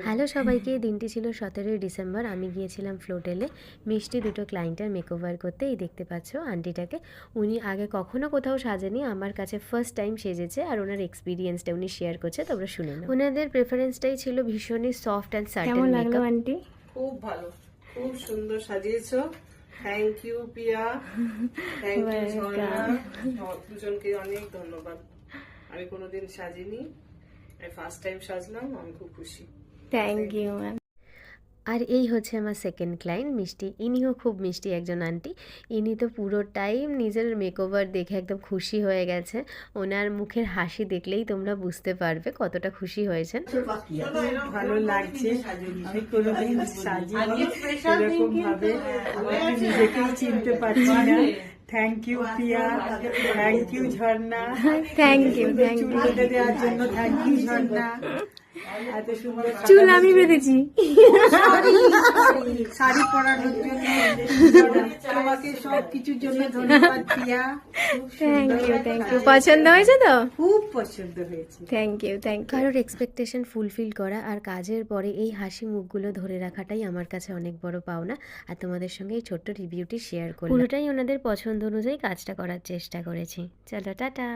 Hello সবাইকে, দিনটি ছিল 17ই ডিসেম্বর। আমি গিয়েছিলাম ফ্লোটেলে মিষ্টি দুটো ক্লায়েন্টের মেকওভার করতে। এই দেখতে পাচ্ছ আন্টিটাকে, উনি আগে কখনো কোথাও সাজেনি, আমার কাছে ফার্স্ট টাইম সেজেছে আর ওনার এক্সপিরিয়েন্সটা উনি শেয়ার করছে, তোমরা শুনে নাও। ওনাদের প্রেফারেন্সটাই ছিল ভীষণই soft and subtle makeup. Aunty খুব ভালো, খুব সুন্দর সাজিয়েছো। Thank you Piya, thank you Jharna, দুজনকে অনেক ধন্যবাদ। আমি কোনোদিন সাজিনি, ফার্স্ট টাইম সাজলাম, আমি খুব খুশি। Thank you ma'am. আর এই হচ্ছে আমার সেকেন্ড ক্লায়েন্ট মিষ্টি। ইনিও খুব মিষ্টি একজন আন্টি। ইনি তো পুরো টাইম নিজের মেকওভার দেখে একদম খুশি হয়ে গেছে। ওনার মুখের হাসি দেখলেই তোমরা বুঝতে পারবে কতটা খুশি হয়েছেন। ভালো লাগছে, আমি কোনোদিন সাজিনি এরকম ভাবে, আমি নিজেকেই চিনতে পারছি না। Thank you Piya, thank you Jharna, thank you চুল বেঁধে দেওয়ার জন্য থ্যাংক ইউ ঝর্ণা। এত সুন্দর চুল আমি বেঁধেছি। শাড়ি পরানোর জন্য তোমাকে সব কিছুর জন্য ধন্যবাদ Pia. Thank you thank you. পছন্দ হয়েছে তো? খুব পছন্দ হয়েছে। Thank you thank you. কারোর এক্সপেকটেশন ফুলফিল করা আর কাজের পরে এই হাসি মুখগুলো ধরে রাখাটাই আমার কাছে অনেক বড় পাওনা। আর তোমাদের সঙ্গে এই ছোট্ট রিভিউটি শেয়ার করলাম। পুরোটাই ওনাদের পছন্দ অনুযায়ী কাজটা করার চেষ্টা করেছি। চলো টাটা।